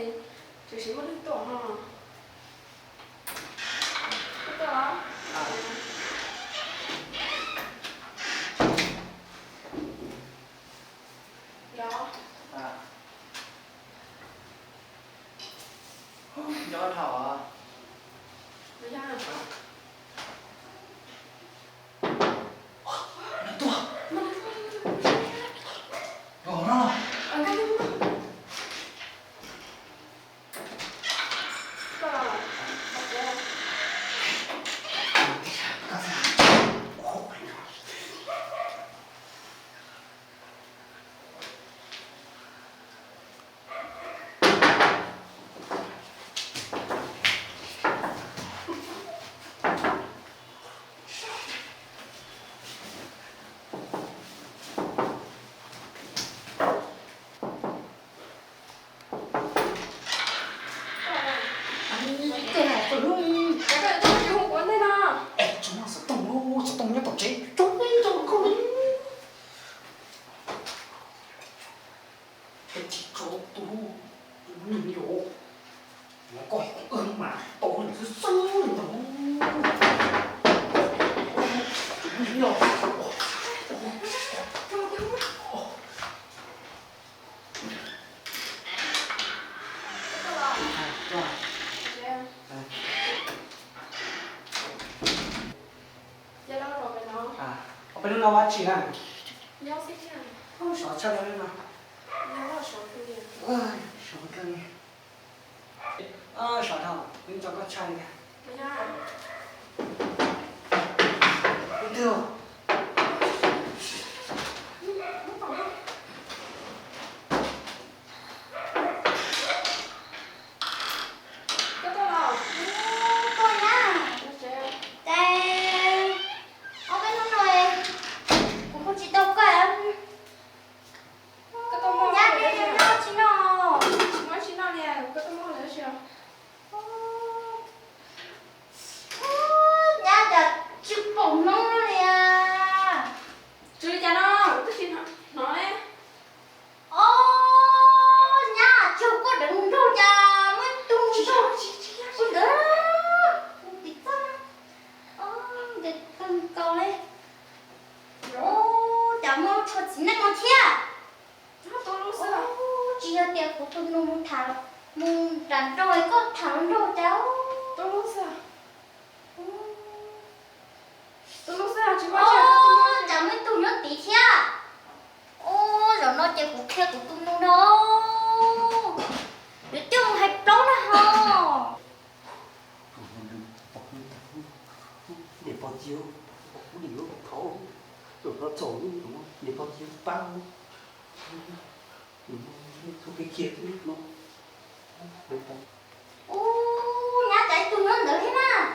này chỉ xíu một tổ hả? Cái đó. Đó. Gió thở. Bây giờ. Gõ nó. Bên nó quá chị à? Nhau xích nha. Không sợ sao đâu mà. Nhau là sợ cái gì? Sợ cái gì? Sợ đâu? Nhưng cho có chai kìa. Bây giờ. Bình thường. Để bao nhiêu điều thấu rồi nó trốn đúng không? Để bao nhiêu bao không cái kia cái nó nhá chạy tụi nó đỡ hết mà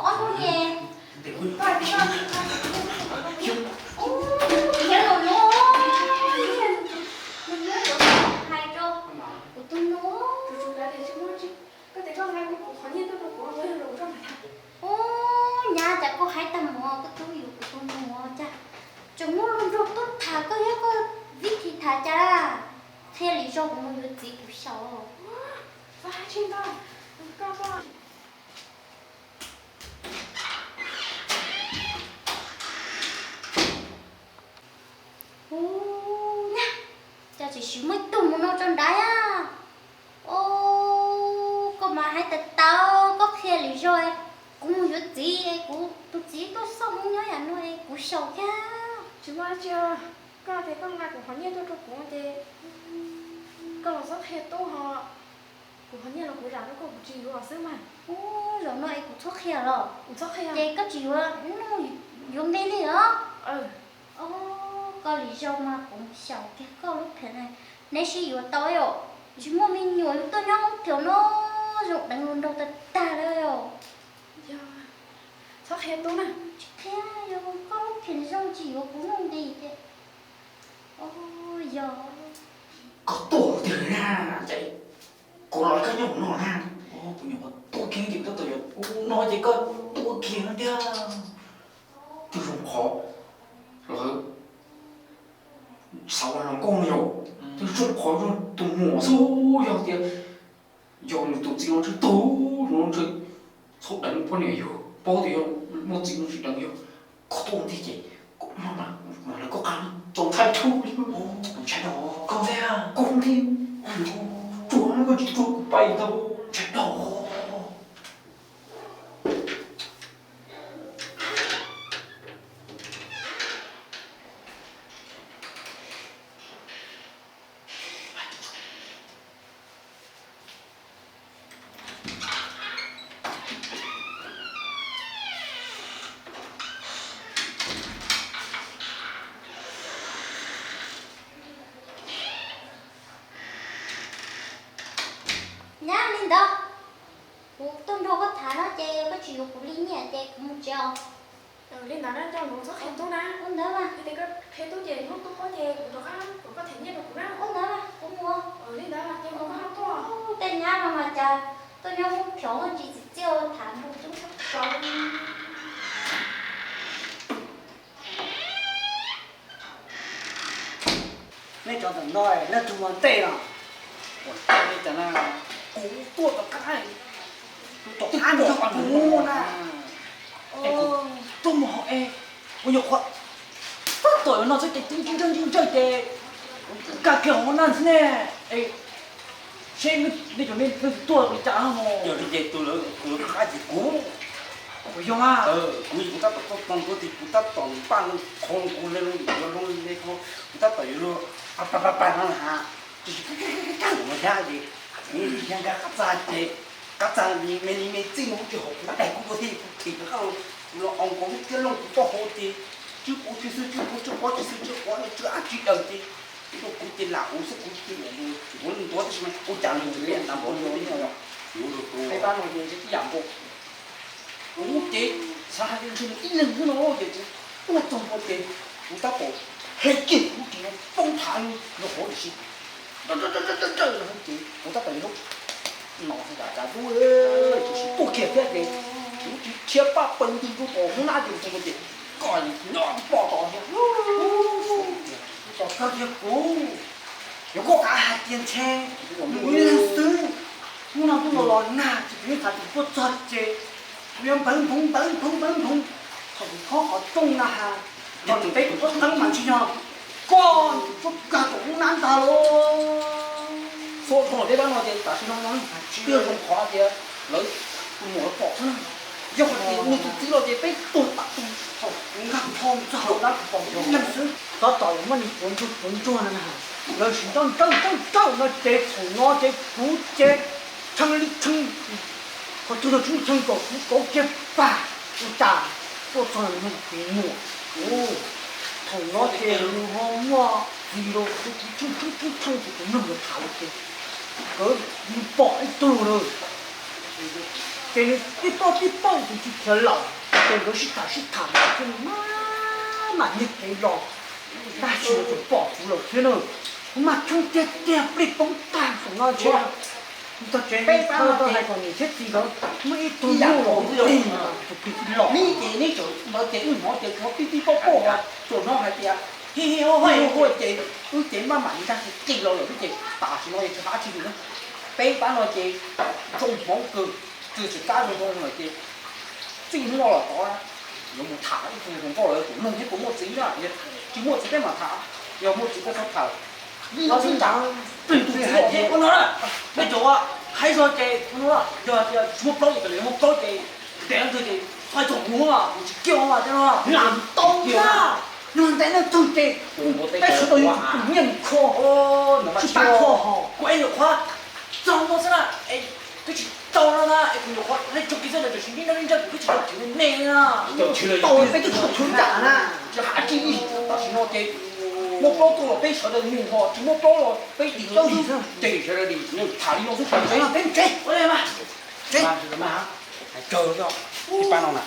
ôi thôi nhẹ Để quên. nhớ rồi nó hai trâu của tụi nó nhà chả có hai tầm mò cái túi của tụi nó cha chúng nó luôn rồi tốt thả có hết có viết thì thả cha thế lý do của mình là gì cũng sợ Và trên đó. Các bạn. nha cha chỉ xíu mấy tuần nó trong đáy à có mà hai tật tao có khi lý rồi cũng biết gì cũng tôi chỉ tôi sống nhớ nhà nuôi cũng sầu kia Chứ mà chưa. Các thấy con ngài của hắn nhiên tôi cũng thế. Các nó rất hết tốt họ. Của hắn nhiên là của rắn nó có chỉ vào sức mà. rồi nó cũng thoát kia rồi Cũng rất hay à. vậy có chịu nó dùng đây đi nữa Ừ. có lý do mà cũng sầu kia có lúc thế này nếu sử dụng tôi rồi chứ mà mình nhồi tôi nó kiểu nó dụng đánh luôn đâu ta đây rồi Dạ. Rất hết tốt nè. thế rồi có lúc thì rong chỉ có cũng không đi thế giờ Có tổ thì ra chạy. Cô nói cái nhộng nó ra. Cô nhộng tôi kia thì tôi nói chỉ có tôi kia nó đi. Tôi không khó. Rồi. Sau đó nó con nhiều. 都是这好像都摸索要的，要你都这样子都，然后这从人不能有，包的要我这样子能有，可多问题的，妈那个干状态臭哟，唔切咯，讲啥啊？讲添，做那个就做白头，切咯。nhá lên đó cuộc tôi đâu có thả nó chơi có chịu của lý nhà chơi cũng một chiều Lên đó cho nó rất hết tốt na. con đó mà Thì cái hết tốt gì nó tốt có gì cũng được ăn, cũng có thể nhận được cũng ăn. con đó mà cũng mua Lên đó là cho nó ăn tốt. tên nhà mà trời tôi nhớ không thiếu hơn chỉ chiều thả một chút xong nên cho thằng nói nó chung một tê nào tôi đây chẳng là cú tua vào cái tôi ăn cho con ngu nè tôi mà họ bây giờ họ tất tuổi nó sẽ chính chơi cả kiểu nó thế này xem bây giờ mình tôi tua bị chả không giờ đi về tôi khá gì cũ bây giờ mà cũ gì cũng ta toàn có thì cũng ta toàn ban không cũng lên luôn không cũng ta phải luôn apa nó hả chỉ cái mà ra gìนี่ยังก็กระจายมีจริงมันจะหกแต่กูก็ที่เขาเราเอาของที่ลงก็โหดีจุ๊บจุ๊บจุ๊บอาชีพเดิมที่กูที่หลังกูสักกูที่我多的什么我讲了这边南方有那个有的多一般我就是养过我给啥的就是一人不能我给我中国的我打过黑金我给我崩盘我好的是我打过一路脑子大家都就是不给的切把本地都搞红那就这个的搞你那报道去到这些股有个大电车有人生我那不老那就别他就不着急原本砰好好重啊哈要准备不能满去呀干不干红难打咯说从这边那些大西洋人这种话的人我保证要不你知道这被多打动你看痛好那保证那是他找我们本做的呢有时当那这从那这不这成我这个成个不这吧不打不成那屏幕从那这我你都成那么差了这个你保一度了这里一包就去跳了这个是他这慢你给了那去了就保住了天了我妈从这不里崩蛋从那去你到这里他都还说你这几个没都有了就必了你就我这我必包啊做那还的嘿我这慢慢但是记了这大是我也是哪去的北班那这中黄就是加入到那些正我了多啦，有冇查啲中多嚟，弄啲咁我整啦，就我自己嘛查，有冇自己手頭。我先講，對，我攞啦，你做啊，喺個嘅我攞啦，就冇講嘢嘅，冇講嘅，頂佢哋快做我啊，叫我話啫嘛，難當啦。你在那中间，但是都有不认可哦，去打可好，关键话，怎么是啦？哎，这去到了啦，哎，关键话，那做起来就是你那人家不去了，就那啊，到了被就出战啦，就下几年，但是我这，我包到了被晓得你哈，就我包了被你都是对晓得你，你查你老师看谁啊？对，我来嘛，对，嘛，还够了，一般了呢。